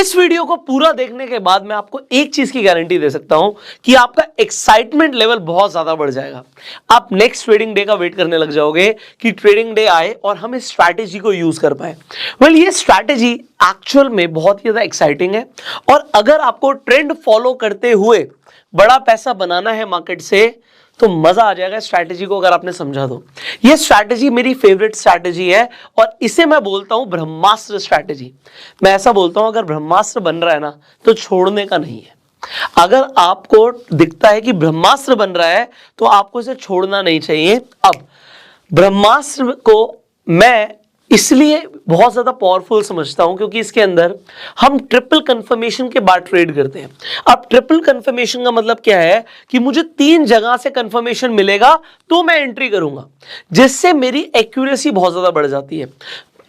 इस वीडियो को पूरा देखने के बाद मैं आपको एक चीज की गारंटी दे सकता हूं कि आपका एक्साइटमेंट लेवल बहुत ज्यादा बढ़ जाएगा। आप नेक्स्ट ट्रेडिंग डे का वेट करने लग जाओगे कि ट्रेडिंग डे आए और हम इस स्ट्रैटेजी को यूज कर पाए। ये स्ट्रैटेजी एक्चुअल में बहुत ही ज्यादा एक्साइटिंग है और अगर आपको ट्रेंड फॉलो करते हुए बड़ा पैसा बनाना है मार्केट से तो मजा आ जाएगा स्ट्रैटेजी को अगर आपने समझा तो। ये स्ट्रैटेजी मेरी फेवरेट स्ट्रैटेजी है और इसे मैं बोलता हूं ब्रह्मास्त्र स्ट्रैटेजी। मैं ऐसा बोलता हूं अगर ब्रह्मास्त्र बन रहा है ना तो छोड़ने का नहीं है। अगर आपको दिखता है कि ब्रह्मास्त्र बन रहा है तो आपको इसे छोड़ना नहीं चाहिए। अब ब्रह्मास्त्र को मैं इसलिए बहुत ज्यादा पावरफुल समझता हूं क्योंकि इसके अंदर हम ट्रिपल कंफर्मेशन के बाद ट्रेड करते हैं। अब ट्रिपल कंफर्मेशन का मतलब क्या है कि मुझे 3 जगह से कंफर्मेशन मिलेगा तो मैं एंट्री करूंगा, जिससे मेरी एक्यूरेसी बहुत ज्यादा बढ़ जाती है।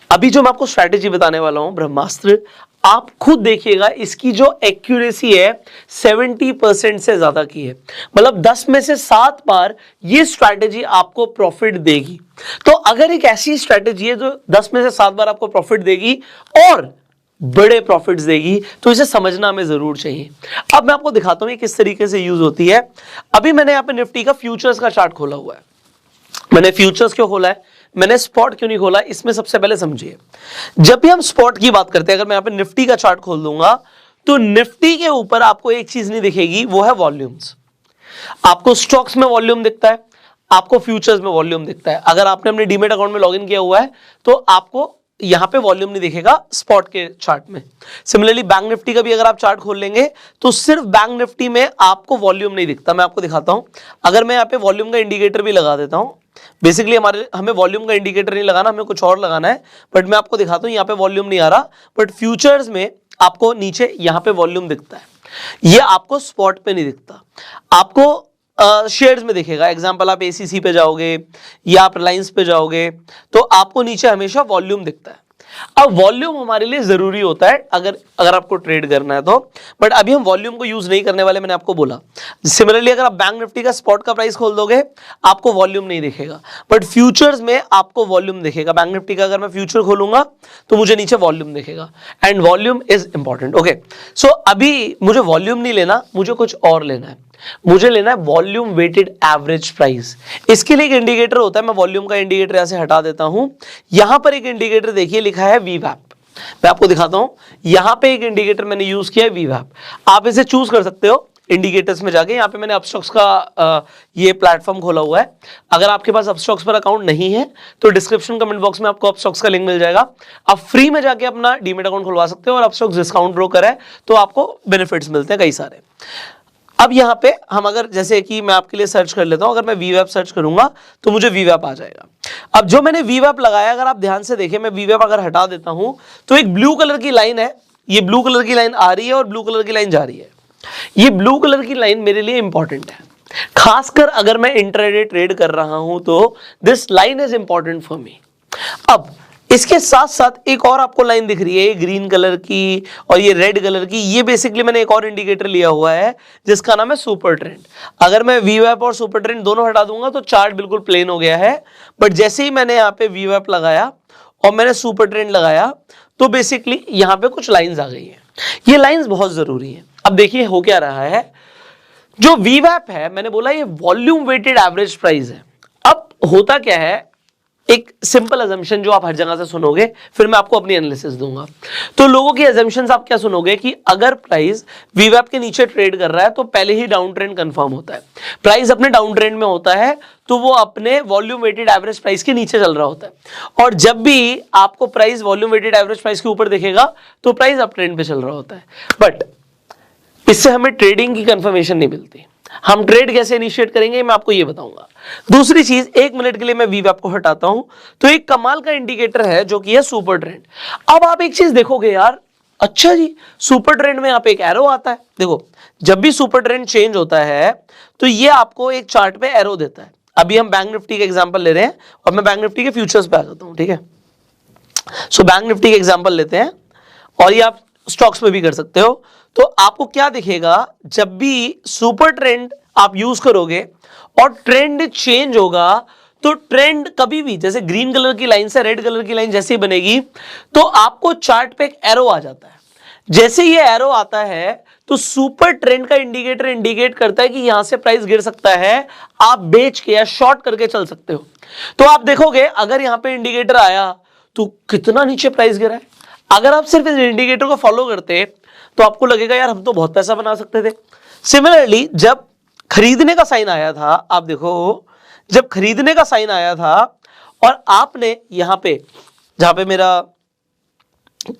अभी जो मैं आपको स्ट्रैटेजी बताने वाला हूं ब्रह्मास्त्र, आप खुद देखिएगा इसकी जो एक्यूरेसी है 70% से ज्यादा की है। मतलब 10 में से 7 बार ये स्ट्रैटेजी आपको प्रॉफिट देगी। तो अगर एक ऐसी स्ट्रैटेजी है जो 10 में से 7 बार आपको प्रॉफिट देगी और बड़े प्रॉफिट्स देगी तो इसे समझना हमें जरूर चाहिए। अब मैं आपको दिखाता हूं किस तरीके से यूज होती है। अभी मैंने यहां पे निफ्टी का फ्यूचर्स का चार्ट खोला हुआ है। मैंने फ्यूचर्स क्यों खोला है, मैंने स्पॉट क्यों नहीं खोला, इसमें सबसे पहले समझिए। जब भी हम स्पॉट की बात करते हैं, अगर मैं यहां पे निफ्टी का चार्ट खोल दूंगा तो निफ्टी के ऊपर आपको एक चीज नहीं दिखेगी, वो है वॉल्यूम्स। आपको स्टॉक्स में वॉल्यूम दिखता है, आपको फ्यूचर्स में वॉल्यूम दिखता है। अगर आपने अपने डीमेट अकाउंट में लॉगिन किया हुआ है तो आपको यहां पे वॉल्यूम नहीं दिखेगा स्पॉट के चार्ट में। सिमिलरली बैंक निफ्टी का भी अगर आप चार्ट खोल लेंगे तो सिर्फ बैंक निफ्टी में आपको वॉल्यूम नहीं दिखता। मैं आपको दिखाता हूं, अगर मैं यहां पे वॉल्यूम का इंडिकेटर भी लगा देता हूं। बेसिकली हमें वॉल्यूम का इंडिकेटर नहीं लगाना, हमें कुछ और लगाना है, बट मैं आपको दिखाता हूं यहां पे वॉल्यूम नहीं आ रहा, बट फ्यूचर्स में आपको नीचे यहां पे वॉल्यूम दिखता है। ये आपको स्पॉट पे नहीं दिखता, आपको शेयर्स में दिखेगा। एग्जांपल आप एसीसी पे जाओगे या आप रिलायंस पे जाओगे तो आपको नीचे हमेशा वॉल्यूम दिखता है। अब वॉल्यूम हमारे लिए जरूरी होता है अगर आपको ट्रेड करना है तो, बट अभी हम वॉल्यूम को यूज नहीं करने वाले, मैंने आपको बोला। सिमिलरली अगर आप बैंक निफ्टी का स्पॉट का प्राइस खोल दोगे आपको वॉल्यूम नहीं दिखेगा, बट फ्यूचर्स में आपको वॉल्यूम दिखेगा। बैंक निफ्टी का अगर मैं फ्यूचर खोलूंगा तो मुझे नीचे वॉल्यूम दिखेगा and volume is important. Okay, so अभी मुझे वॉल्यूम नहीं लेना, मुझे कुछ और लेना है। मुझे लेना है वॉल्यूम वेटेड एवरेज प्राइस। इसके लिए एक इंडिकेटर होता है, मैं वॉल्यूम का इंडिकेटर यहां से हटा देता हूं। यहां पर एक इंडिकेटर देखिए लिखा है वीवैप। मैं आपको दिखाता हूं, यहां पे एक इंडिकेटर मैंने यूज किया है वीवैप। आप इसे चूज कर सकते हो इंडिकेटर्स में जाके। यहां पे मैंने अपस्टॉक्स का ये प्लेटफॉर्म खोला हुआ है। अगर आपके पास अपस्टॉक्स पर अकाउंट नहीं है तो डिस्क्रिप्शन कमेंट बॉक्स में आपको अपस्टॉक्स का लिंक मिल जाएगा। आप फ्री में जाके अपना डीमेट अकाउंट खुलवा सकते हो और अपस्टॉक्स डिस्काउंट ब्रोकर है तो आपको बेनिफिट्स मिलते हैं कई सारे। अब यहां पे हम अगर जैसे कि मैं आपके लिए सर्च कर लेता हूं, अगर मैं वीवैप सर्च करूंगा तो मुझे वीवैप आ जाएगा। अब जो मैंने वीवैप लगाया, अगर आप ध्यान से देखें, मैं वीवैप अगर हटा देता हूं तो एक ब्लू कलर की लाइन है, ये ब्लू कलर की लाइन आ रही है और ब्लू कलर की लाइन जा रही है। ये ब्लू कलर की लाइन मेरे लिए इंपॉर्टेंट है, खासकर अगर मैं इंट्राडे ट्रेड कर रहा हूं तो this line is important for me. अब इसके साथ साथ एक और आपको लाइन दिख रही है ग्रीन कलर की और ये रेड कलर की। ये बेसिकली मैंने एक और इंडिकेटर लिया हुआ है जिसका नाम है सुपर ट्रेंड। अगर मैं वीवैप और सुपर ट्रेंड दोनों हटा दूंगा तो चार्ट बिल्कुल प्लेन हो गया है, बट जैसे ही मैंने यहाँ पे वीवैप लगाया और मैंने सुपर ट्रेंड लगाया तो बेसिकली यहाँ पे कुछ लाइन्स आ गई है। ये लाइन्स बहुत जरूरी है। अब देखिए हो क्या रहा है, जो वीवैप है मैंने बोला ये वॉल्यूम वेटेड एवरेज प्राइस है। अब होता क्या है, एक सिंपल अजम्पशन जो आप हर जगह से सुनोगे, फिर मैं आपको अपनी एनालिसिस दूंगा। तो लोगों की अजम्पशंस आप क्या सुनोगे कि अगर प्राइस वीवैप के नीचे ट्रेड कर रहा है तो पहले ही डाउन ट्रेंड कंफर्म होता है। प्राइस अपने डाउन ट्रेंड में होता है तो वो अपने वॉल्यूम वेटेड एवरेज प्राइस के नीचे चल रहा होता है, और जब भी आपको price volume weighted average price के ऊपर दिखेगा तो प्राइस अप ट्रेंड पे चल रहा होता है। बट इससे हमें ट्रेडिंग की कंफर्मेशन नहीं मिलती। हम ट्रेड कैसे इनिशिएट करेंगे मैं आपको ये बताऊंगा। दूसरी चीज, 1 मिनट के लिए मैं वीवैप को हटाता हूं तो एक कमाल का इंडिकेटर है जो कि है सुपर ट्रेंड। अब आप एक चीज देखोगे यार, अच्छा जी सुपर ट्रेंड में यहाँ पे एक एरो आता है। देखो जब भी सुपर ट्रेंड चेंज होता है तो ये आपको एक चार्ट पे एरो देता है। अभी हम बैंक निफ्टी का एग्जांपल ले रहे हैं और मैं बैंक निफ्टी के फ्यूचर्स पे आ जाता हूं, ठीक है। सो बैंक निफ्टी का एग्जांपल लेते हैं और ये आप स्टॉक्स में भी कर सकते हो। तो आपको क्या दिखेगा, जब भी सुपर ट्रेंड आप यूज करोगे और ट्रेंड चेंज होगा तो ट्रेंड कभी भी जैसे ग्रीन कलर की लाइन से रेड कलर की लाइन जैसे ही बनेगी तो आपको चार्ट पे एक एरो आ जाता है। जैसे ये एरो आता है तो सुपर ट्रेंड का इंडिकेटर इंडिकेट करता है कि यहां से प्राइस गिर सकता है, आप बेच के या शॉर्ट करके चल सकते हो। तो आप देखोगे अगर यहां पे इंडिकेटर आया तो कितना नीचे प्राइस गिरा है। अगर आप सिर्फ इस इंडिकेटर को फॉलो करते तो आपको लगेगा यार हम तो बहुत पैसा बना सकते थे। सिमिलरली जब खरीदने का साइन आया था, आप देखो जब खरीदने का साइन आया था और आपने यहां पे, जहां पे मेरा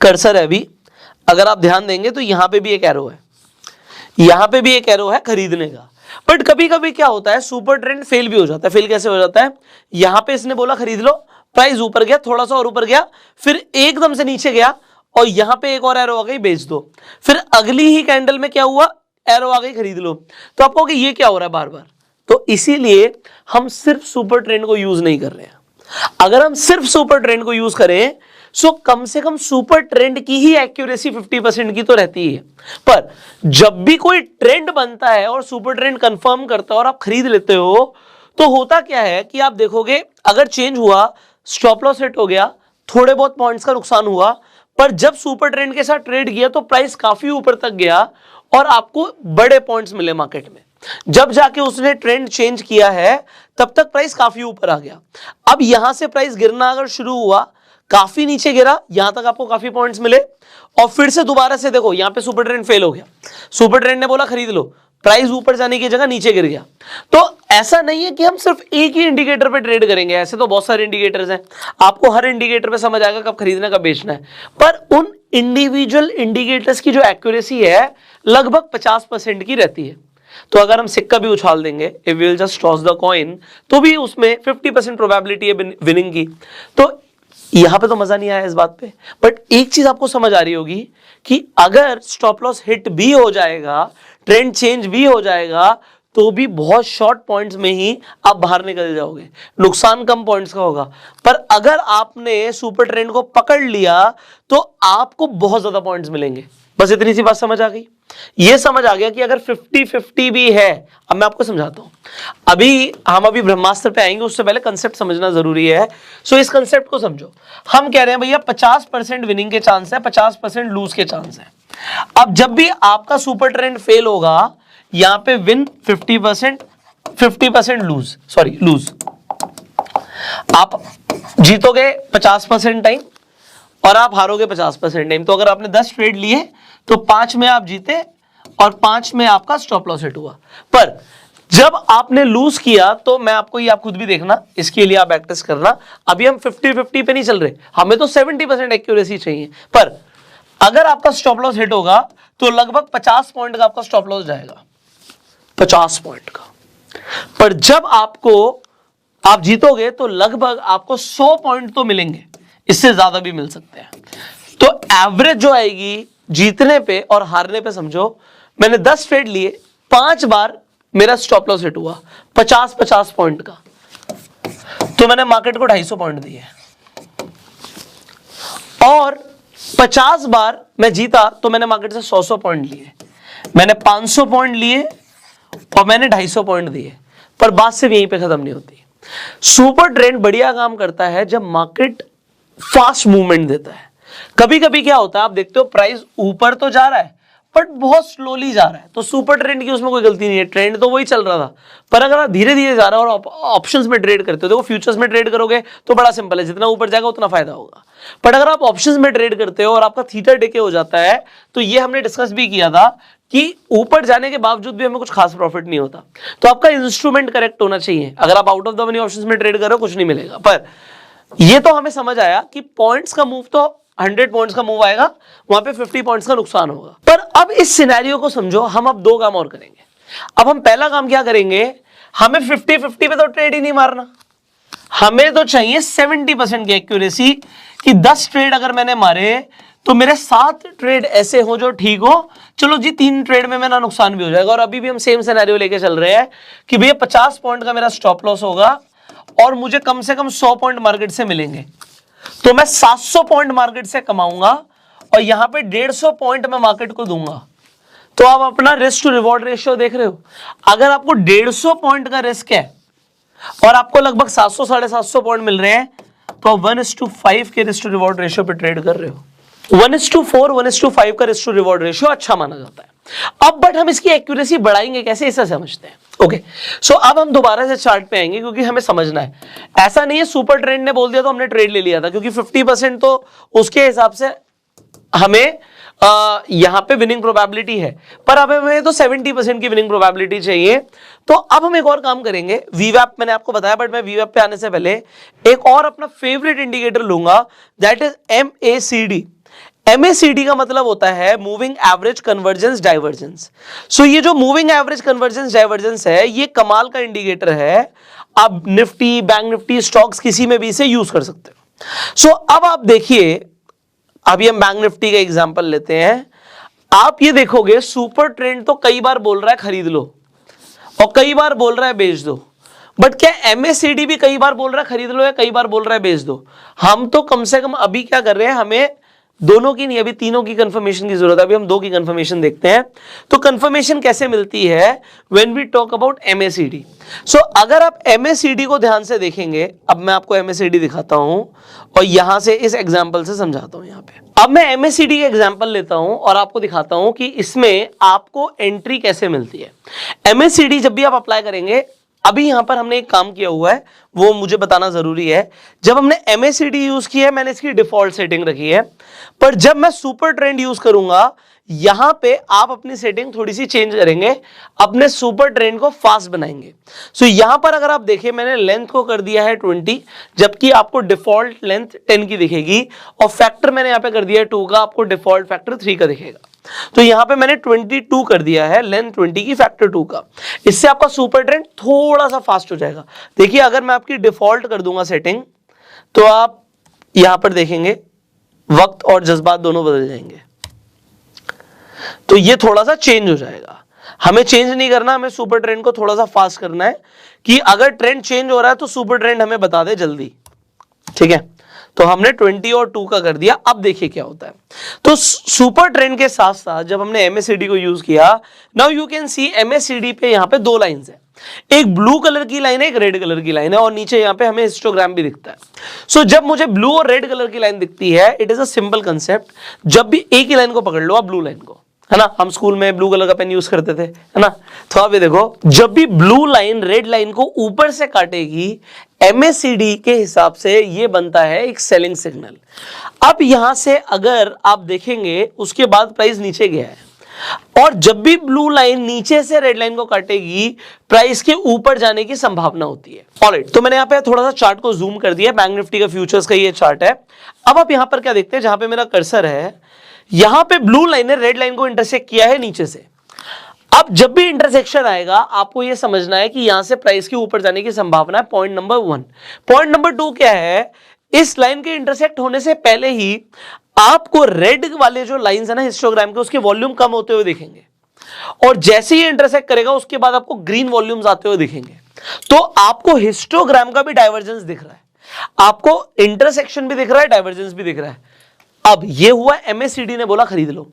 कर्सर है अभी, अगर आप ध्यान देंगे तो यहां पे भी एक एरो है, यहां पे भी एक एरो है खरीदने का। बट कभी कभी क्या होता है सुपर ट्रेंड फेल भी हो जाता है। फेल कैसे हो जाता है, यहां पे इसने बोला खरीद लो, प्राइस ऊपर गया, थोड़ा सा और ऊपर गया, फिर एकदम से नीचे गया और यहां पे एक और एरो आ गई बेच दो, फिर अगली ही कैंडल में क्या हुआ, एरो आ गई खरीद लो। तो आप कहोगे ये क्या हो रहा है बार बार। तो इसीलिए हम सिर्फ सुपर ट्रेंड को यूज नहीं कर रहे हैं। अगर हम सिर्फ सुपर ट्रेंड को यूज करें सो कम से कम सुपर ट्रेंड की ही एक्यूरेसी 50% की तो रहती है। पर जब भी कोई ट्रेंड बनता है और सुपर ट्रेंड कंफर्म करता है और आप खरीद लेते हो, तो होता क्या है कि आप देखोगे अगर चेंज हुआ, स्टॉप लॉस हिट हो गया, थोड़े बहुत पॉइंट्स का नुकसान हुआ, पर जब सुपर ट्रेंड के साथ ट्रेड किया तो प्राइस काफी ऊपर तक गया और आपको बड़े पॉइंट्स मिले मार्केट में। जब जाके उसने ट्रेंड चेंज किया है तब तक प्राइस काफी ऊपर आ गया। अब यहां से प्राइस गिरना अगर शुरू हुआ, काफी नीचे गिरा, यहां तक आपको काफी पॉइंट्स मिले और फिर से दोबारा से देखो यहां पे सुपर ट्रेंड फेल हो गया, सुपर ट्रेंड ने बोला खरीद लो, प्राइस ऊपर जाने की जगह नीचे गिर गया। तो ऐसा नहीं है कि हम सिर्फ एक ही इंडिकेटर पे ट्रेड करेंगे, ऐसे तो बहुत सारे इंडिकेटर्स हैं, आपको हर इंडिकेटर पे समझ आएगा कब खरीदना कब बेचना है। पर उन इंडिविजुअल इंडिकेटर्स की जो एक्यूरेसी है लगभग 50% की रहती है। तो अगर हम सिक्का भी उछाल देंगे, if we will just toss the coin, तो भी उसमें 50% प्रोबेबिलिटी है विनिंग की। तो यहां पे तो मजा नहीं आया इस बात पे, बट एक चीज आपको समझ आ रही होगी कि अगर स्टॉप लॉस हिट भी हो जाएगा, ट्रेंड चेंज भी हो जाएगा, तो भी बहुत शॉर्ट पॉइंट्स में ही आप बाहर निकल जाओगे, नुकसान कम पॉइंट्स का होगा। पर अगर आपने सुपर ट्रेंड को पकड़ लिया तो आपको बहुत ज्यादा पॉइंट्स मिलेंगे। बस इतनी सी बात समझ आ गई। ये समझ आ गया कि अगर 50-50 भी है, अब मैं आपको समझाता हूं। हम अभी ब्रह्मास्त्र पे आएंगे, उससे पहले कंसेप्ट समझना जरूरी है। सो इस कंसेप्ट को समझो। हम कह रहे हैं भैया 50% विनिंग के चांस है, 50% लूज के चांस है। अब जब भी आपका सुपर ट्रेंड फेल होगा, यहां पे विन 50%, 50% लूज, सॉरी लूज। आप जीतोगे 50% टाइम और आप हारोगे 50% टाइम। तो अगर आपने 10 ट्रेड लिए तो 5 में आप जीते और 5 में आपका स्टॉप लॉस हिट हुआ। पर जब आपने लूज किया तो मैं आपको, ये आप खुद भी देखना, इसके लिए आप प्रैक्टिस करना। अभी हम 50-50 पे नहीं चल रहे, हमें तो 70% एक्यूरेसी चाहिए। पर अगर आपका स्टॉप लॉस हिट होगा तो लगभग 50 पॉइंट का आपका स्टॉप लॉस जाएगा, 50 पॉइंट का। पर जब आप जीतोगे तो लगभग आपको 100 पॉइंट तो मिलेंगे, इससे ज्यादा भी मिल सकते हैं। तो एवरेज जो आएगी जीतने पे और हारने पे, समझो मैंने 10 ट्रेड लिए, 5 बार मेरा स्टॉप लॉस हिट हुआ 50-50 पॉइंट का, तो मैंने मार्केट को 250 पॉइंट दिए। और 50 बार मैं जीता तो मैंने मार्केट से 100 पॉइंट लिए, मैंने 500 पॉइंट लिए और मैंने 250 पॉइंट दिए। पर बात सिर्फ यहीं पे खत्म नहीं होती। सुपर ट्रेंड बढ़िया काम करता है जब मार्केट फास्ट मूवमेंट देता है। कभी कभी क्या होता है, आप देखते हो प्राइस ऊपर तो जा रहा है बट बहुत स्लोली जा रहा है, तो सुपर ट्रेंड की उसमें कोई गलती नहीं है, ट्रेंड तो वही चल रहा था। पर अगर आप धीरे धीरे जा रहे हो और ऑप्शंस में ट्रेड करते हो, देखो फ्यूचर्स में ट्रेड करोगे तो बड़ा सिंपल है, जितना ऊपर जाएगा उतना फायदा होगा। बट अगर आप ऑप्शंस में ट्रेड करते हो और आपका थीटा डिके हो जाता है, तो ये हमने डिस्कस भी किया था कि ऊपर जाने के बावजूद भी हमें कुछ खास प्रॉफिट नहीं होता। तो आपका इंस्ट्रूमेंट करेक्ट होना चाहिए। अगर आप out of the money options में ट्रेड करो कुछ नहीं मिलेगा। पर ये तो हमें समझ आया कि पॉइंट्स का मूव तो 100 पॉइंट्स का मूव आएगा, वहां पे 50 पॉइंट्स का नुकसान होगा। पर अब इस सिनेरियो को समझो, हम अब 2 काम और करेंगे। अब हम पहला काम क्या करेंगे, हमें 50-50 पे तो ट्रेड ही नहीं मारना, हमें तो चाहिए 70% की एक्यूरेसी कि 10 ट्रेड अगर मैंने मारे तो मेरे 7 ट्रेड ऐसे हो जो ठीक हो। चलो जी 3 ट्रेड में मेरा नुकसान भी हो जाएगा। और अभी भी हम सेम सिनेरियो लेके चल रहे हैं कि भैया 50 पॉइंट का मेरा स्टॉप लॉस होगा और मुझे कम से कम 100 पॉइंट मार्केट से मिलेंगे, तो मैं 700 पॉइंट मार्केट से कमाऊंगा और यहां पे 150 पॉइंट मैं मार्केट को दूंगा। तो आप अपना रिस्क टू रिवॉर्ड रेशियो देख रहे हो। अगर आपको 150 पॉइंट का रिस्क है और आपको लगभग 700-750 पॉइंट मिल रहे हैं, तो आप 1:5 के रिस्क टू रिवॉर्ड रेशियो पे ट्रेड कर रहे हो। 1:4, 1:5 का रिस्क टू रिवॉर्ड रेशियो अच्छा माना जाता है। अब बट हम इसकी एक्यूरेसी बढ़ाएंगे कैसे, इसे समझते हैं। ओके, सो अब हम दोबारा से चार्ट पे आएंगे क्योंकि हमें समझना है। ऐसा नहीं है सुपर ट्रेंड ने बोल दिया तो हमने ट्रेड ले लिया था, क्योंकि 50% तो उसके हिसाब से हमें यहां पे विनिंग प्रोबेबिलिटी है, पर अब हमें तो 70% की विनिंग प्रोबेबिलिटी चाहिए। तो अब हम एक और काम करेंगे, वीवैप मैंने आपको बताया, बट मैं वीवैप पे आने से पहले एक और अपना फेवरेट इंडिकेटर लूंगा, दैट इज MACD। MACD का मतलब होता है मूविंग एवरेज कन्वर्जेंस डाइवर्जेंस। सो ये जो मूविंग एवरेज कन्वर्जेंस डाइवर्जेंस है, ये कमाल का इंडिकेटर है। आप निफ्टी, बैंक निफ्टी, स्टॉक्स किसी में भी इसे यूज कर सकते हो। सो अब आप देखिए, अभी हम बैंक निफ्टी का एग्जांपल लेते हैं। आप ये देखोगे सुपर ट्रेंड तो कई बार बोल रहा है खरीद लो और कई बार बोल रहा है बेच दो, बट क्या MACD भी कई बार बोल रहा है खरीद लो या कई बार बोल रहा है बेच दो? हम तो कम से कम अभी क्या कर रहे हैं, हमें दोनों की नहीं, अभी तीनों की कंफर्मेशन की जरूरत है। अभी हम दो की कंफर्मेशन देखते हैं। तो कंफर्मेशन कैसे मिलती है? When we talk about MACD। So अगर आप MACD को ध्यान से देखेंगे, अब मैं आपको MACD दिखाता हूं और यहां से इस एग्जांपल से समझाता हूं। यहां पे अब मैं MACD का एग्जांपल लेता हूं और आपको दिखाता हूं कि इसमें आपको एंट्री कैसे मिलती है। MACD जब भी आप अप्लाई करेंगे, अभी यहां पर हमने एक काम किया हुआ है, वो मुझे बताना जरूरी है। जब हमने MACD यूज किया है, मैंने इसकी डिफॉल्ट सेटिंग रखी है, पर जब मैं सुपर ट्रेंड यूज करूंगा, यहां पे आप अपनी सेटिंग थोड़ी सी चेंज करेंगे, अपने सुपर ट्रेंड को फास्ट बनाएंगे। सो यहां पर अगर आप देखें, मैंने लेंथ को कर दिया है 20, जबकि आपको डिफॉल्ट लेंथ 10 की दिखेगी, और फैक्टर मैंने यहां पे कर दिया है 2 का, आपको डिफॉल्ट फैक्टर 3 का दिखेगा। तो यहां पे मैंने 22 कर दिया है, लेंथ 20 की, फैक्टर 2 का। इससे आपका सुपर ट्रेंड थोड़ा सा फास्ट हो जाएगा। देखिए, अगर मैं आपकी डिफॉल्ट कर दूंगा सेटिंग, तो आप यहां पर देखेंगे वक्त और जज्बात दोनों बदल जाएंगे। तो ये थोड़ा सा चेंज हो जाएगा। हमें चेंज नहीं करना, हमें सुपर ट्रेंड को थोड़ा सा फास्ट करना है कि अगर ट्रेंड चेंज हो रहा है तो सुपर ट्रेंड हमें बता दे जल्दी। ठीक है, तो हमने 20 और 2 का कर दिया। अब देखिए क्या होता है। तो सुपर ट्रेंड के साथ साथ जब हमने MACD को यूज किया, now you can see MACD पे यहां पे दो लाइंस है, एक ब्लू कलर की लाइन है, एक रेड कलर की लाइन है, और नीचे यहां पे हमें हिस्टोग्राम भी दिखता है। सो जब मुझे ब्लू और रेड कलर की लाइन दिखती है, it is a simple concept. जब भी एक ही लाइन को पकड़ लो आप, ब्लू लाइन को, है ना, हम स्कूल में ब्लू कलर का पेन यूज करते थे, है ना। तो आप ये देखो, जब भी ब्लू लाइन रेड लाइन को ऊपर से काटेगी, MACD के हिसाब से ये बनता है एक सेलिंग सिग्नल। अब यहां से अगर आप देखेंगे, उसके बाद प्राइस नीचे गया है, और जब भी ब्लू लाइन नीचे से रेड लाइन को काटेगी, प्राइस के ऊपर जाने की संभावना होती है। ऑलराइट, तो मैंने यहां पे थोड़ा सा चार्ट को जूम कर दिया, बैंक निफ्टी का फ्यूचर्स का ये चार्ट है। अब आप यहां पर क्या देखते हैं, जहां पे मेरा कर्सर है, यहां पे ब्लू लाइन ने रेड लाइन को इंटरसेक्ट किया है नीचे से। अब जब भी इंटरसेक्शन आएगा, आपको यह समझना है कि यहां से प्राइस के ऊपर जाने की संभावना है, पॉइंट नंबर 1। पॉइंट नंबर 2 क्या है, इस लाइन के इंटरसेक्ट होने से पहले ही आपको रेड वाले जो लाइंस है ना हिस्टोग्राम के, उसके वॉल्यूम कम होते हुए दिखेंगे, और जैसे ही इंटरसेक्ट करेगा उसके बाद आपको ग्रीन वॉल्यूम्स आते हुए दिखेंगे। तो आपको हिस्टोग्राम का भी डाइवर्जेंस दिख रहा है, आपको इंटरसेक्शन भी दिख रहा है, डाइवर्जेंस भी दिख रहा है। अब ये हुआ MACD ने बोला खरीद लो।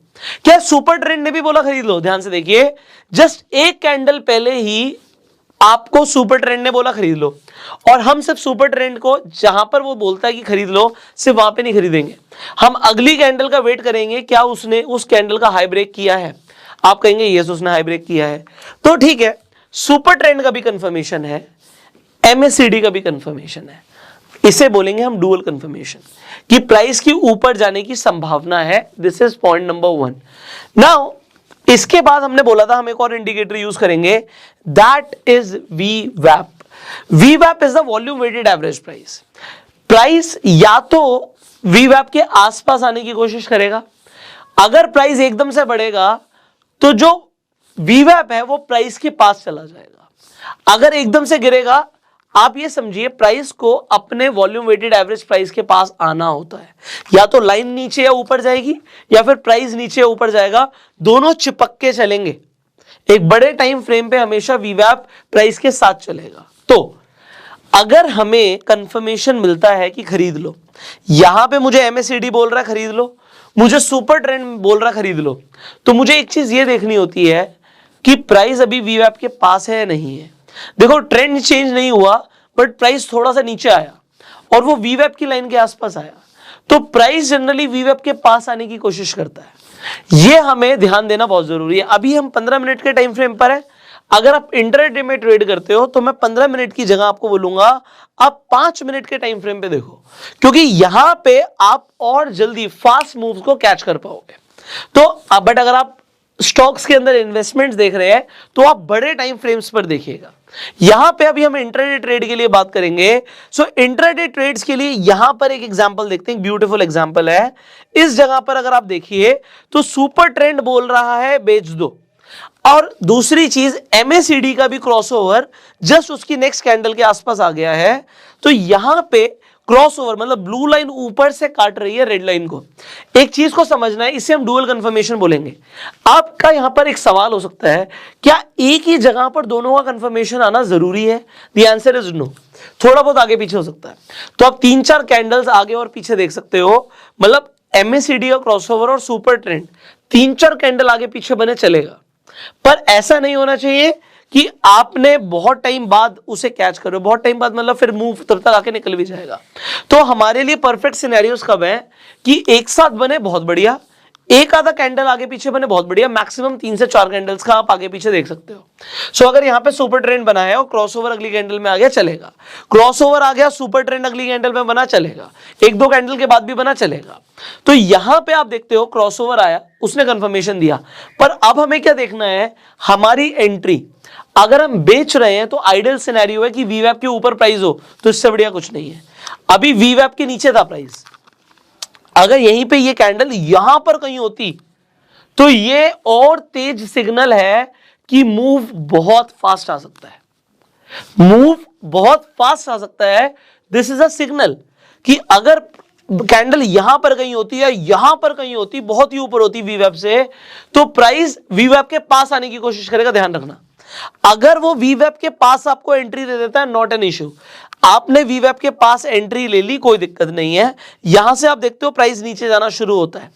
क्या सुपर ट्रेंड ने भी बोला खरीद लो? ध्यान से देखिए, जस्ट एक कैंडल पहले ही आपको सुपर ट्रेंड ने बोला खरीद लो, और हम सिर्फ सुपर ट्रेंड को जहां पर वो बोलता है कि खरीद लो, सिर्फ वहां पे नहीं खरीदेंगे, हम अगली कैंडल का वेट करेंगे, क्या उसने उस कैंडल का हाई ब्रेक किया है। आप कहेंगे यस उसने हाई ब्रेक किया है, तो ठीक है, सुपर ट्रेंड का भी कंफर्मेशन है, MACD का भी कंफर्मेशन है। इसे बोलेंगे हम डुअल कंफर्मेशन, कि प्राइस की ऊपर जाने की संभावना है। This is point number 1। Now इसके बाद हमने बोला था हम एक और इंडिकेटर यूज करेंगे, that is VWAP। VWAP is the volume weighted average price. Price या तो VWAP के आसपास आने की कोशिश करेगा, अगर प्राइस एकदम से बढ़ेगा तो जो VWAP है वो प्राइस के पास चला जाएगा, अगर एकदम से गिरेगा, आप ये समझिए प्राइस को अपने वॉल्यूम वेटेड एवरेज प्राइस के पास आना होता है, या तो लाइन नीचे या ऊपर जाएगी, या फिर प्राइस नीचे या ऊपर जाएगा, दोनों चिपक के चलेंगे। एक बड़े टाइम फ्रेम पे हमेशा VWAP प्राइस के साथ चलेगा। तो अगर हमें कंफर्मेशन मिलता है कि खरीद लो, यहां पे मुझे MACD बोल रहा है खरीद लो, मुझे सुपर ट्रेंड बोल रहा है खरीद लो, तो मुझे एक चीज ये देखनी होती है कि प्राइस अभी VWAP के पास है या नहीं है। देखो, ट्रेंड चेंज नहीं हुआ, बट प्राइस थोड़ा सा नीचे आया और वो VWAP की लाइन के आसपास आया, तो प्राइस जनरली वीवेप के पास आने की कोशिश करता है। ये हमें ध्यान देना बहुत जरूरी है। अभी हम 15 मिनट के टाइम फ्रेम पर है। अगर आप इंट्राडे में ट्रेड करते हो तो मैं 15 मिनट की जगह आपको बोलूंगा आप 5 मिनट के टाइम फ्रेम पे देखो, क्योंकि यहां पे आप और जल्दी फास्ट मूव्स को कैच कर पाओगे। तो बट अगर आप स्टॉक्स के अंदर इन्वेस्टमेंट्स देख रहे हैं तो आप बड़े टाइम फ्रेम्स पर देखिएगा। यहां पे अभी हम इंट्राडे ट्रेड के लिए बात करेंगे। सो इंट्राडे ट्रेड्स के लिए यहां पर एक एग्जांपल देखते हैं, ब्यूटीफुल एग्जांपल है। इस जगह पर अगर आप देखिए तो सुपर ट्रेंड बोल रहा है बेच दो, और दूसरी चीज MACD का भी क्रॉसओवर जस्ट उसकी नेक्स्ट कैंडल के आसपास आ गया है। तो यहां पे क्रॉसओवर मतलब ब्लू लाइन ऊपर से काट रही है रेड लाइन को। एक चीज को समझना है, इसे हम डुअल कंफर्मेशन बोलेंगे। आपका यहां पर एक सवाल हो सकता है, क्या एक ही जगह पर दोनों का कंफर्मेशन आना जरूरी है? The answer is no. थोड़ा बहुत आगे पीछे हो सकता है। तो आप 3-4 कैंडल्स आगे और पीछे देख सकते हो, मतलब MACD का क्रॉसओवर और सुपर ट्रेंड 3-4 कैंडल आगे पीछे बने चलेगा, पर ऐसा नहीं होना चाहिए कि आपने बहुत टाइम बाद उसे कैच करो। बहुत टाइम बाद मतलब फिर मूव तब तक आके निकल भी जाएगा। तो हमारे लिए परफेक्ट सिनेरियोस कब है कि एक साथ बने बहुत बढ़िया, एक आधा कैंडल आगे पीछे बने बहुत बढ़िया, मैक्सिमम 3 से 4 कैंडल्स का आप आगे पीछे देख सकते हो। सो अगर यहां पे सुपर ट्रेंड बना है और क्रॉसओवर अगली कैंडल में आ गया चलेगा, क्रॉसओवर आ गया सुपर ट्रेंड अगली कैंडल में बना चलेगा, 1-2 कैंडल के बाद भी बना चलेगा। तो यहां पे आप देखते हो क्रॉसओवर आया, उसने कंफर्मेशन दिया, पर अब हमें क्या देखना है, हमारी एंट्री। अगर हम बेच रहे हैं तो आइडियल सिनेरियो है कि वीवैप के ऊपर प्राइस हो, तो इससे बढ़िया कुछ नहीं है। अभी वीवैप के नीचे था प्राइस, अगर यहीं पे ये कैंडल यहां पर कहीं होती तो ये और तेज सिग्नल है कि मूव बहुत फास्ट आ सकता है। मूव बहुत फास्ट आ सकता है। दिस इज अ सिग्नल कि अगर कैंडल यहां पर कहीं होती है, यहां पर कहीं होती, बहुत ही ऊपर होती वीवैप से, तो प्राइस वीवैप के पास आने की कोशिश करेगा। ध्यान रखना, अगर वो वीवैप के पास आपको एंट्री दे देता है, नॉट एन इश्यू। आपने वीवैप के पास एंट्री ले ली, कोई दिक्कत नहीं है। यहां से आप देखते हो प्राइस नीचे जाना शुरू होता है।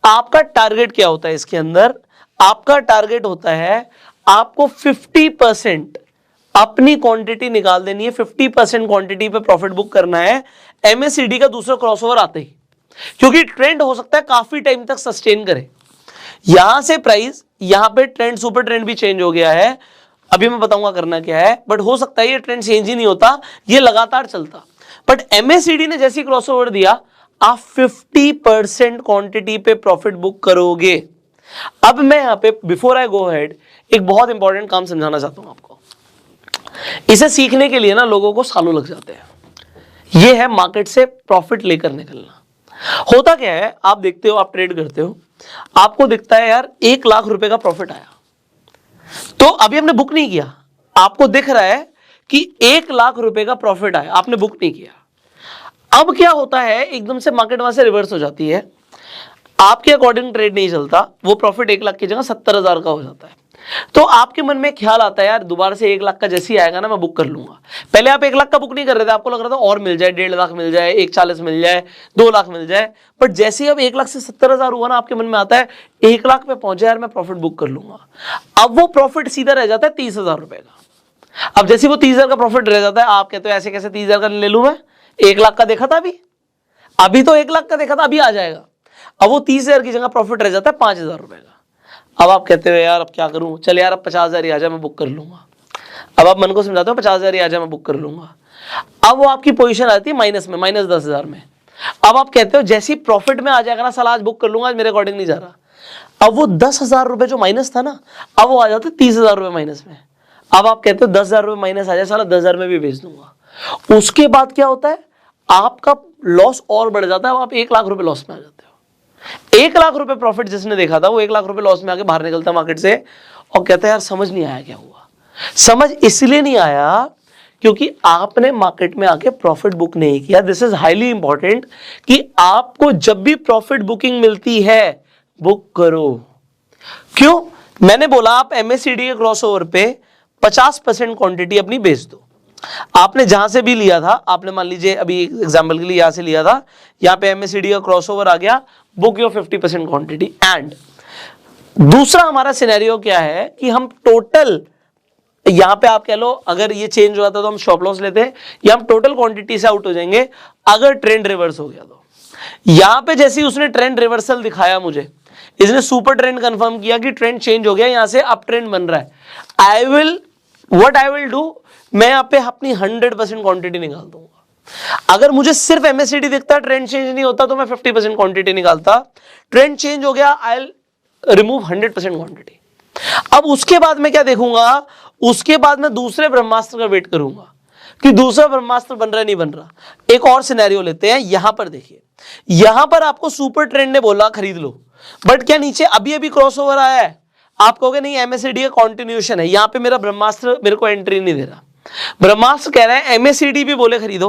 आपका टारगेट क्या होता है इसके अंदर? आपका टारगेट होता है आपको 50% अपनी क्वांटिटी निकाल देनी है, 50% क्वांटिटी पे प्रॉफिट बुक करना है MACD का दूसरा क्रॉसओवर आते ही, क्योंकि ट्रेंड हो सकता है काफी टाइम तक सस्टेन करे। यहां से प्राइस, यहां पे ट्रेंड सुपर ट्रेंड भी चेंज हो गया है, अभी मैं बताऊंगा करना क्या है, बट हो सकता है ये ट्रेंड चेंज ही नहीं होता, ये लगातार चलता। बट MACD ने जैसी क्रॉसओवर दिया, आप 50% क्वांटिटी पे प्रॉफिट बुक करोगे। अब मैं यहां पे बिफोर आई गो हेड एक बहुत इंपॉर्टेंट काम समझाना चाहता हूं आपको। इसे सीखने के लिए ना लोगों को सालों लग जाते हैं। यह है मार्केट से प्रॉफिट लेकर निकलना। होता क्या है, आप देखते हो, आप ट्रेड करते हो, आपको दिखता है यार 1 लाख रुपए का प्रॉफिट आया, तो अभी हमने बुक नहीं किया, आपको दिख रहा है कि 1 लाख रुपए का प्रॉफिट आया, आपने बुक नहीं किया। अब क्या होता है, एकदम से मार्केट वहां से रिवर्स हो जाती है, आपके अकॉर्डिंग ट्रेड नहीं चलता, वो प्रॉफिट 1 लाख की जगह 70,000 का हो जाता है। तो आपके मन में ख्याल आता है यार दोबारा से 1 लाख का जैसे ही आएगा ना मैं बुक कर लूंगा। पहले आप 1 लाख का बुक नहीं कर रहे थे, आपको लग रहा था और मिल जाए, 1.5 लाख मिल जाए, 1.40 मिल जाए, 2 लाख मिल जाए, बट जैसे ही अब 1 लाख से 70,000 हुआ ना, आपके मन में आता है 1 लाख पे पहुंचा यार मैं प्रॉफिट बुक कर लूंगा। अब वो प्रॉफिट सीधा रह जाता है 30,000 रुपए का। अब जैसे वो 30,000 का प्रॉफिट रह जाता है, आप कहते हो ऐसे कैसे 30,000 का ले लूं मैं, 1 लाख का देखा था अभी तो 1 लाख का देखा था, अभी आ जाएगा। अब वो 30,000 की जगह प्रॉफिट रह जाता है 5,000 रुपए का। अब आप कहते हो यार अब क्या करूं, चल यार अब 50,000 ही आ जाए मैं बुक कर लूंगा। अब आप मन को समझाते हो 50,000 ही आ जाए मैं बुक कर लूंगा। अब वो आपकी पोजीशन आती है माइनस में, -10,000 में। अब आप कहते हो जैसे ही प्रॉफिट में आ जाएगा ना, साला आज बुक कर लूंगा, आज मेरे अकॉर्डिंग नहीं जा रहा। अब वो 10,000 रुपए जो माइनस था ना, अब वो आ जाते 30,000 रुपए माइनस में। अब आप कहते हो 10,000 रुपए माइनस आ जाए, साला 10,000 में भी बेच दूंगा। उसके बाद क्या होता है, आपका लॉस और बढ़ जाता है, अब आप 1 लाख रुपए लॉस में आ जाते हो। 1 लाख रुपए प्रॉफिट जिसने देखा था, वो 1 लाख रुपए लॉस में आके बाहर निकलता है मार्केट से और कहता है यार समझ नहीं आया क्या हुआ। समझ इसलिए नहीं आया क्योंकि आपने मार्केट में आके प्रॉफिट बुक नहीं किया। दिस इज हाईली इंपॉर्टेंट कि आपको जब भी प्रॉफिट बुकिंग मिलती है बुक करो। क्यों? मैंने बोला आप MACD के क्रॉसओवर पे 50% क्वांटिटी अपनी बेच दो। आपने जहां से भी लिया था, आपने मान लीजिए अभी एग्जांपल के लिए यहां से लिया था, यहां पे MACD का क्रॉसओवर आ गया, बुक योर 50% क्वांटिटी। एंड दूसरा हमारा सिनेरियो क्या है कि हम टोटल, यहां पे आप कह लो अगर ये चेंज हुआ था तो हम स्टॉप लॉस लेते हैं, या हम टोटल क्वांटिटी से आउट हो जाएंगे अगर ट्रेंड रिवर्स हो गया तो। यहां पे जैसे ही उसने ट्रेंड रिवर्सल दिखाया मुझे, इसने सुपर ट्रेंड कंफर्म किया कि ट्रेंड चेंज हो गया, यहां से अप ट्रेंड बन रहा है, आई विल डू, मैं यहां पे अपनी 100% क्वांटिटी निकाल दूंगा। अगर मुझे सिर्फ एमएससीडी दिखता, ट्रेंड चेंज नहीं होता, तो मैं 50% क्वांटिटी निकालता। ट्रेंड चेंज हो गया, आई विल रिमूव 100% क्वांटिटी। अब उसके बाद मैं क्या देखूंगा, उसके बाद मैं दूसरे ब्रह्मास्त्र का वेट करूंगा कि दूसरा ब्रह्मास्त्र बन रहा है नहीं बन रहा। एक और सिनेरियो लेते हैं, यहां पर देखिए, यहां पर आपको सुपर ट्रेंड ने बोला खरीद लो, बट क्या नीचे अभी अभी क्रॉसओवर आया है? आप कहोगे नहीं, एमएससीडी का कॉन्टिन्यूएशन है, यहां पे मेरा ब्रह्मास्त्र मेरे को एंट्री नहीं दे रहा। ब्रह्मास्त्र कह रहा है एमएससीडी भी बोले खरीदो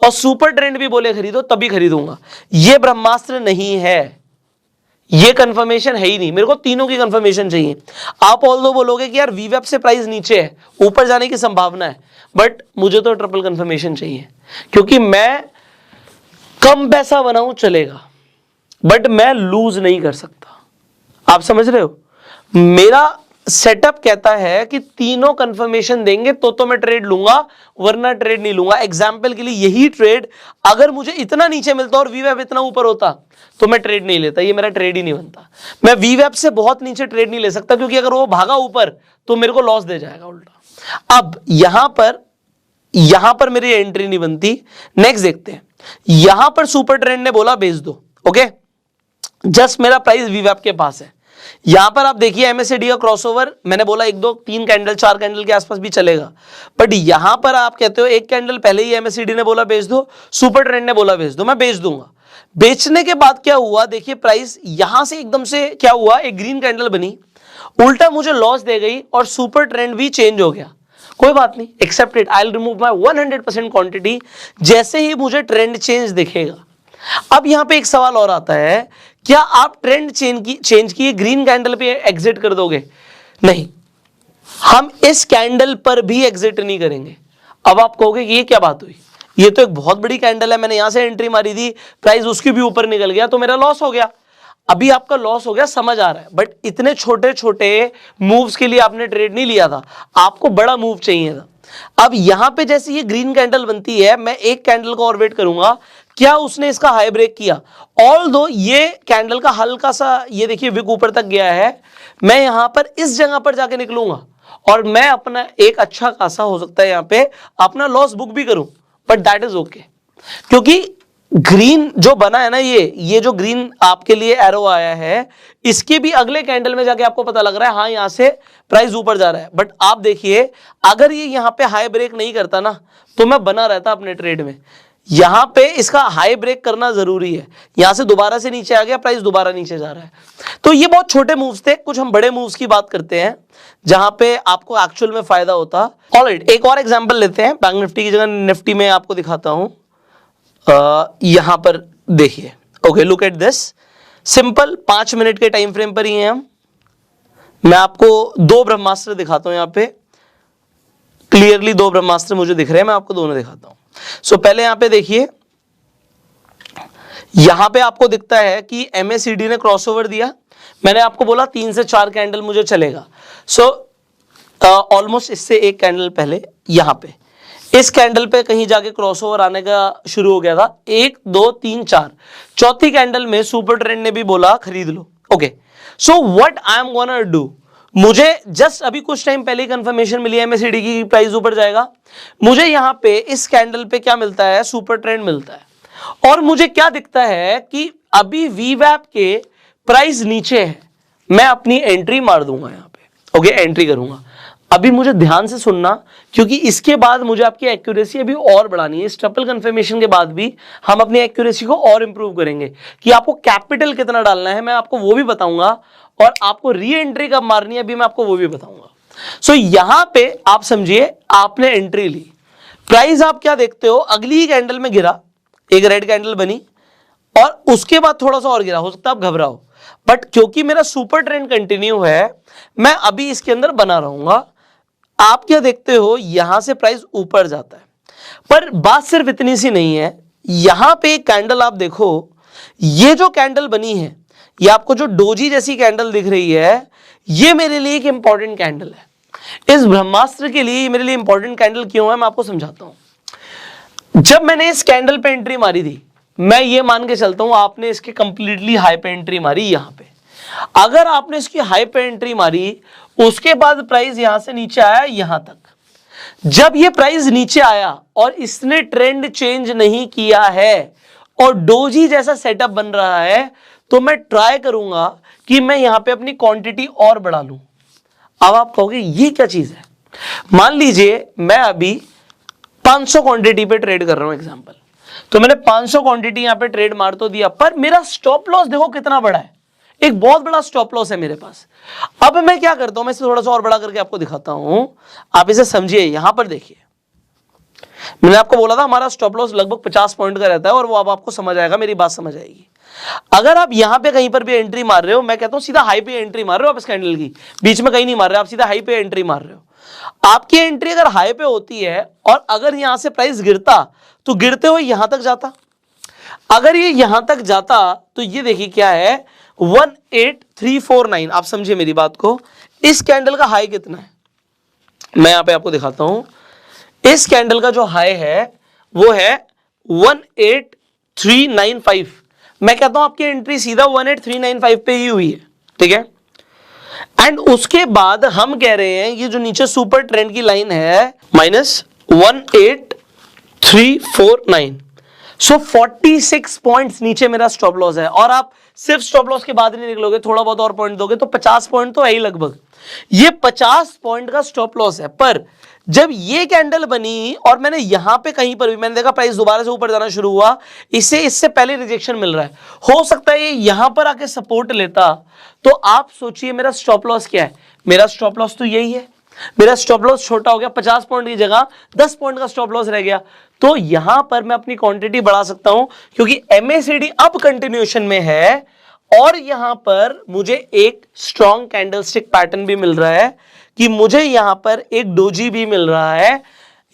और सुपर ट्रेंड भी बोले खरीदो, तभी खरीदूंगा। ये ब्रह्मास्त्र नहीं है, ये कंफर्मेशन है ही नहीं, मेरे को तीनों की कंफर्मेशन चाहिए। आप ऑल दो बोलोगे कि यार वीवेब से प्राइस नीचे है, ऊपर जाने की संभावना है, बट मुझे तो ट्रिपल कंफर्मेशन चाहिए, क्योंकि मैं कम पैसा बनाऊं चलेगा, बट मैं लूज नहीं कर सकता। आप समझ रहे हो? मेरा सेटअप कहता है कि तीनों कंफर्मेशन देंगे तो मैं ट्रेड लूंगा, वरना ट्रेड नहीं लूंगा। एग्जांपल के लिए यही ट्रेड अगर मुझे इतना नीचे मिलता और वीवेब इतना ऊपर होता तो मैं ट्रेड नहीं लेता, ये मेरा ट्रेड ही नहीं बनता। मैं वीवेब से बहुत नीचे ट्रेड नहीं ले सकता, क्योंकि अगर वो भागा ऊपर तो मेरे को लॉस दे जाएगा उल्टा। अब यहां पर मेरी एंट्री नहीं बनती। नेक्स्ट देखते हैं, यहां पर सुपर ट्रेंड ने बोला बेच दो, ओके, जस्ट मेरा प्राइस वीवेब के पास है। यहां पर आप देखिए एमएससीडी का क्रॉसओवर, मैंने बोला 1 2 3 कैंडल 4 कैंडल के आसपास भी चलेगा, बट यहां पर आप कहते हो एक कैंडल पहले ही एमएससीडी ने बोला बेच दो, सुपर ट्रेंड ने बोला बेच दो, मैं बेच दूंगा। बेचने के बाद क्या हुआ, देखिए प्राइस यहां से एकदम से क्या हुआ, एक ग्रीन कैंडल बनी, उल्टा मुझे लॉस दे गई और सुपर ट्रेंड भी चेंज हो गया। कोई बात नहीं, accepted, I will remove my 100% quantity जैसे ही मुझे ट्रेंड चेंज दिखेगा। अब यहां पे एक सवाल और आता है, क्या आप ट्रेंड चेंज की ग्रीन कैंडल पे एग्जिट कर दोगे? नहीं, हम इस कैंडल पर भी एग्जिट नहीं करेंगे। अब आप कहोगे कि ये क्या बात हुई, ये तो एक बहुत बड़ी कैंडल है, मैंने यहां से एंट्री मारी थी, प्राइस उसकी भी ऊपर निकल गया तो मेरा लॉस हो गया। अभी आपका लॉस हो गया, समझ आ रहा है, बट इतने छोटे छोटे मूव्स के लिए आपने ट्रेड नहीं लिया था, आपको बड़ा मूव चाहिए था। अब यहां पे जैसे ये ग्रीन कैंडल बनती है, मैं एक कैंडल को और वेट करूंगा, क्या उसने इसका हाई ब्रेक किया? ऑल दो ये कैंडल का हल्का सा, ये देखिए विक ऊपर तक गया है, मैं यहां पर इस जगह पर जाके निकलूंगा और मैं अपना एक अच्छा खासा, हो सकता है यहां पे अपना लॉस बुक भी करूं, बट दैट इज ओके, क्योंकि ग्रीन जो बना है ना, ये जो ग्रीन आपके लिए एरो आया है, इसके भी अगले कैंडल में जाके आपको पता लग रहा है हाँ यहां से प्राइस ऊपर जा रहा है। बट आप देखिए, अगर ये यहां पे हाई ब्रेक नहीं करता ना, तो मैं बना रहता अपने ट्रेड में। यहां पे इसका हाई ब्रेक करना जरूरी है, यहां से दोबारा से नीचे आ गया, प्राइस दोबारा नीचे जा रहा है। तो ये बहुत छोटे मूव्स थे, कुछ हम बड़े मूव्स की बात करते हैं जहां पे आपको एक्चुअल में फायदा होता। ऑलराइट, एक और एग्जांपल लेते हैं, बैंक निफ्टी की जगह निफ्टी में आपको दिखाता हूं। यहां पर देखिए, okay, look at this, simple 5 minute के टाइम फ्रेम पर ही हैं हम। मैं आपको 2 ब्रह्मास्त्र दिखाता हूं, यहां पे क्लियरली 2 ब्रह्मास्त्र मुझे दिख रहे हैं, मैं आपको दोनों दिखाता हूं। सो पहले यहां पे देखिए, यहां पे आपको दिखता है कि एमएससीडी ने क्रॉसओवर दिया, मैंने आपको बोला 3 से 4 कैंडल मुझे चलेगा। सो ऑलमोस्ट इससे एक कैंडल पहले यहां पे इस कैंडल पे कहीं जाके क्रॉसओवर आने का शुरू हो गया था, 1 2 3 4, चौथी कैंडल में सुपर ट्रेंड ने भी बोला खरीद लो। Okay, so what I am gonna do, मुझे जस्ट अभी कुछ टाइम पहले ही कंफर्मेशन मिली है एमएससीडी की प्राइस ऊपर जाएगा, मुझे यहां पे इस कैंडल पे क्या मिलता है, सुपर ट्रेंड मिलता है, और मुझे क्या दिखता है कि अभी वीवैप के प्राइस नीचे है, मैं अपनी एंट्री मार दूंगा यहां पे। ओके, एंट्री करूंगा। अभी मुझे ध्यान से सुनना, क्योंकि इसके बाद मुझे आपकी एक्यूरेसी अभी और बढ़ानी है। इस ट्रिपल कंफर्मेशन के बाद भी हम अपनी एक्यूरेसी को और इंप्रूव करेंगे कि आपको कैपिटल कितना डालना है, मैं आपको वो भी बताऊंगा, और आपको री एंट्री कब मारनी है भी मैं आपको वो भी बताऊंगा। सो यहां पे आप समझिए, आपने एंट्री ली, प्राइस आप क्या देखते हो, अगली कैंडल में गिरा, एक रेड कैंडल बनी और उसके बाद थोड़ा सा और गिरा, हो सकता है आप घबराओ, बट क्योंकि मेरा सुपर ट्रेंड कंटिन्यू है, मैं अभी इसके अंदर बना रहूंगा। आप क्या देखते हो, यहां से प्राइस ऊपर जाता है, पर बात सिर्फ इतनी सी नहीं है। यहां पे एक कैंडल आप देखो, ये जो कैंडल बनी है, ये आपको जो डोजी जैसी कैंडल दिख रही है, ये मेरे लिए एक इंपॉर्टेंट कैंडल है। इस ब्रह्मास्त्र के लिए मेरे लिए इंपॉर्टेंट कैंडल क्यों है, मैं आपको समझाता हूं। जब मैंने इस कैंडल पे एंट्री मारी थी, मैं ये मान के चलता हूं आपने इसके कंप्लीटली हाई पे एंट्री मारी यहां पे। अगर आपने इसकी हाई पे एंट्री मारी, उसके बाद प्राइस यहां से नीचे आया यहां तक, जब ये प्राइस नीचे आया और इसने ट्रेंड चेंज नहीं किया है और डोजी जैसा सेटअप बन रहा है, तो मैं ट्राई करूंगा कि मैं यहां पे अपनी क्वांटिटी और बढ़ा लूं। अब आप कहोगे ये क्या चीज है? मान लीजिए मैं अभी 500 क्वांटिटी पे ट्रेड कर रहा हूं एग्जांपल, तो मैंने 500 क्वांटिटी यहां पे ट्रेड मार तो दिया, पर मेरा स्टॉप लॉस देखो कितना बड़ा है, एक बहुत बड़ा स्टॉप लॉस है मेरे पास। अब मैं क्या करता हूं, मैं इसे थोड़ा सा और बड़ा करके आपको दिखाता हूं, आप इसे समझिए। यहां पर देखिए, मैंने आपको बोला था हमारा स्टॉप लॉस लगभग 50 पॉइंट का रहता है, और वो अब आपको समझ आएगा, मेरी बात समझ आएगी। अगर आप यहां पे कहीं पर भी एंट्री मार रहे हो, मैं कहता हूं सीधा हाई पे एंट्री मार रहे हो आप, इस कैंडल की बीच में कहीं नहीं मार रहे, आप सीधा हाई पे एंट्री मार रहे हो। आपकी एंट्री अगर हाई पे होती है और अगर यहां से प्राइस गिरता, तो गिरते हुए यहां तक जाता, अगर ये यहां तक जाता तो ये देखिए क्या है, 18349। आप समझिए मेरी बात को, इस कैंडल का हाई कितना है मैं यहां पे आपको दिखाता हूं। इस कैंडल का जो हाई है वो है 18395। मैं कहता हूं आपकी एंट्री सीधा 18395 पे ही हुई है, ठीक है। एंड उसके बाद हम कह रहे हैं ये जो नीचे सुपर ट्रेंड की लाइन है -18349, सो 46 पॉइंट्स नीचे मेरा स्टॉप लॉस है। और आप सिर्फ स्टॉप लॉस के बाद नहीं निकलोगे, थोड़ा बहुत और पॉइंट दोगे तो 50 पॉइंट तो है ही लगभग। ये 50 पॉइंट का स्टॉप लॉस है, पर जब ये कैंडल बनी और मैंने यहां पे कहीं पर भी मैंने देखा प्राइस दोबारा से ऊपर जाना शुरू हुआ, इससे पहले रिजेक्शन मिल रहा है, हो सकता है ये यहां पर आके सपोर्ट लेता, तो आप सोचिए मेरा स्टॉप लॉस क्या है। मेरा स्टॉप लॉस तो यही है, मेरा स्टॉप लॉस छोटा हो गया, 50 पॉइंट की जगह 10 पॉइंट का स्टॉप लॉस रह गया। तो यहां पर मैं अपनी क्वांटिटी बढ़ा सकता हूं, क्योंकि MACD अब कंटिन्यूएशन में है और यहां पर मुझे एक स्ट्रॉन्ग कैंडलस्टिक पैटर्न भी मिल रहा है, कि मुझे यहां पर एक डोजी भी मिल रहा है,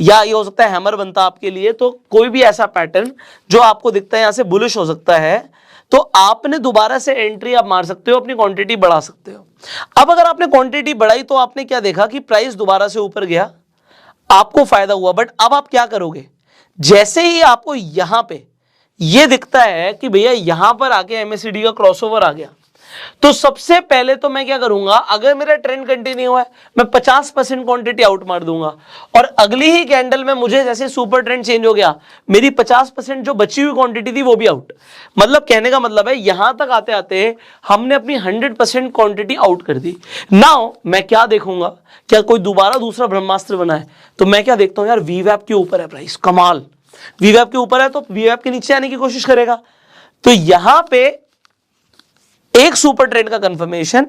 या ये हो सकता है हैमर बनता आपके लिए, तो कोई भी ऐसा पैटर्न जो आपको दिखता है यहां से बुलिश हो सकता है, तो आपने दोबारा से एंट्री आप मार सकते हो, अपनी क्वांटिटी बढ़ा सकते हो। अब अगर आपने क्वांटिटी बढ़ाई तो आपने क्या देखा कि प्राइस दोबारा से ऊपर गया, आपको फायदा हुआ। बट अब आप क्या करोगे, जैसे ही आपको यहां पे ये दिखता है कि भैया यहां पर आके MACD का क्रॉसओवर आ गया, तो सबसे पहले तो मैं क्या करूंगा, अगर मेरा ट्रेंड कंटिन्यू है मैं 50% क्वांटिटी आउट मार दूंगा, और अगली ही कैंडल में मुझे जैसे सुपर ट्रेंड चेंज हो गया, मेरी 50% जो बची हुई क्वांटिटी थी वो भी आउट। मतलब कहने का मतलब है यहां तक आते आते हमने अपनी 100% क्वांटिटी आउट कर दी। नाउ मैं क्या देखूंगा, क्या कोई दोबारा दूसरा ब्रह्मास्त्र बना है? तो मैं क्या देखता हूं यार, VWAP के ऊपर है प्राइस, कमाल, VWAP के ऊपर है तो VWAP के नीचे आने की कोशिश करेगा। तो यहां पे एक सुपर ट्रेंड का कंफर्मेशन,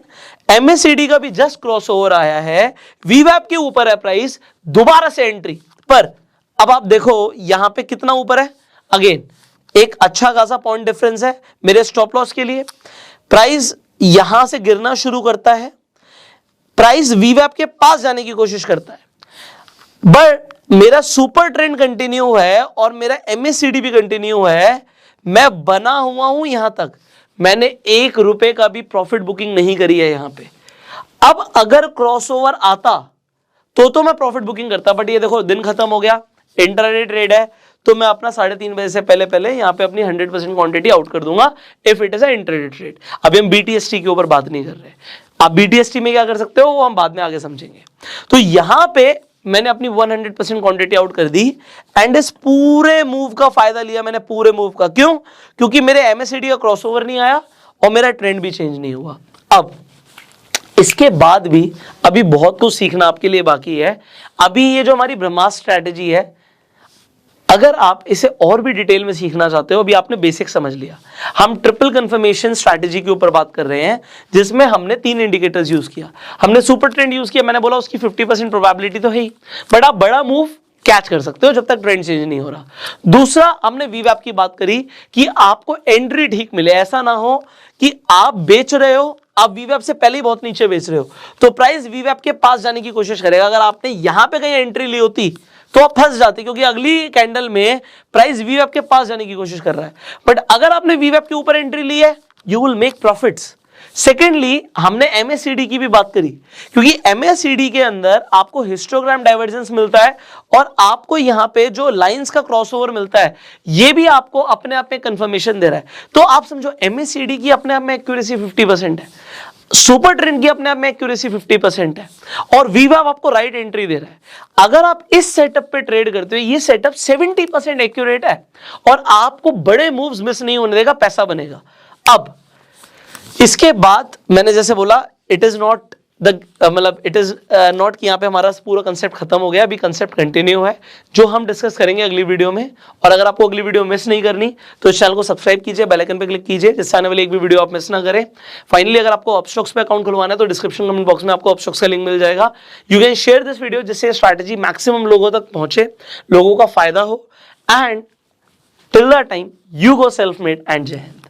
MACD का भी जस्ट क्रॉसओवर आया है, VWAP के ऊपर है प्राइस, दोबारा से एंट्री। पर अब आप देखो यहां पे कितना ऊपर है, अगेन एक अच्छा खासा पॉइंट डिफरेंस है मेरे स्टॉप लॉस के लिए। प्राइस यहां से गिरना शुरू करता है, प्राइस VWAP के पास जाने की कोशिश करता है, बट मेरा सुपर ट्रेंड कंटिन्यू है और मेरा MACD भी कंटिन्यू है, मैं बना हुआ हूं यहां तक, मैंने 1 रुपए का भी प्रॉफिट बुकिंग नहीं करी है यहां पे। अब अगर क्रॉसओवर आता तो मैं प्रॉफिट बुकिंग करता, बट ये देखो दिन खत्म हो गया, इंट्राडे ट्रेड है, तो मैं अपना 3:30 बजे से पहले यहां पे अपनी 100% क्वांटिटी आउट कर दूंगा, if it is a intraday trade. अभी हम BTST के ऊपर बात नहीं कर रहे, आप BTST में क्या कर सकते हो वो हम बाद में आगे समझेंगे। तो यहां पे मैंने अपनी 100% क्वांटिटी आउट कर दी, एंड इस पूरे मूव का फायदा लिया मैंने, पूरे मूव का। क्यों? क्योंकि मेरे MACD का क्रॉसओवर नहीं आया और मेरा ट्रेंड भी चेंज नहीं हुआ। अब इसके बाद भी अभी बहुत कुछ सीखना आपके लिए बाकी है। अभी ये जो हमारी ब्रह्मास्त्र स्ट्रैटेजी है, अगर आप इसे और भी डिटेल में सीखना चाहते हो, अभी आपने बेसिक समझ लिया, हम ट्रिपल कंफर्मेशन स्ट्रैटेजी के ऊपर बात कर रहे हैं, जिसमें हमने 3 इंडिकेटर्स यूज किया। हमने सुपर ट्रेंड यूज किया, मैंने बोला उसकी 50% प्रोबेबिलिटी तो है ही, बट आप बड़ा मूव कैच कर सकते हो जब तक ट्रेंड चेंज नहीं हो रहा। दूसरा, हमने VWAP की बात करी कि आपको एंट्री ठीक मिले, ऐसा ना हो कि आप बेच रहे हो, आप VWAP से पहले ही बहुत नीचे बेच रहे हो, तो प्राइस VWAP के पास जाने की कोशिश करेगा। अगर आपने यहां पे कहीं एंट्री ली होती तो आप फंस जाते, क्योंकि अगली कैंडल में प्राइस VWAP के पास जाने की कोशिश कर रहा है। बट अगर आपने VWAP के ऊपर एंट्री ली है, you will make profits, secondly हमने MACD की भी बात करी, क्योंकि MACD के अंदर आपको हिस्टोग्राम डाइवर्जेंस मिलता है और आपको यहां पे जो लाइंस का क्रॉसओवर मिलता है, ये भी आपको अपने आप में कंफर्मेशन दे रहा है। तो आप समझो MACD की अपने आप में एक्यूरेसी 50% है, सुपर ट्रेंड की अपने आप में एक्यूरेसी 50% है, और VWAP आपको राइट एंट्री दे रहा है। अगर आप इस सेटअप पे ट्रेड करते हो, ये सेटअप 70% एक्यूरेट है और आपको बड़े मूव्स मिस नहीं होने देगा, पैसा बनेगा। अब इसके बाद मैंने जैसे बोला, इट इज नॉट द मतलब इट इज नॉट कि यहाँ पे हमारा पूरा कंसेप्ट खत्म हो गया, अभी कंसेप्ट कंटिन्यू है जो हम डिस्कस करेंगे अगली वीडियो में। और अगर आपको अगली वीडियो मिस नहीं करनी तो इस चैनल को सब्सक्राइब कीजिए, बेल आइकन पे क्लिक कीजिए, जिससे आने वाली एक भी वीडियो आप मिस ना करें। फाइनली अगर आपको अपस्टॉक्स पे अकाउंट खुलवाना है तो डिस्क्रिप्शन कमेंट बॉक्स में आपको अपस्टॉक्स का लिंक मिल जाएगा। You can share this video जिससे स्ट्रैटेजी मैक्सिमम लोगों तक पहुंचे, लोगों का फायदा हो। And till the time, you go self made and जय हिंद।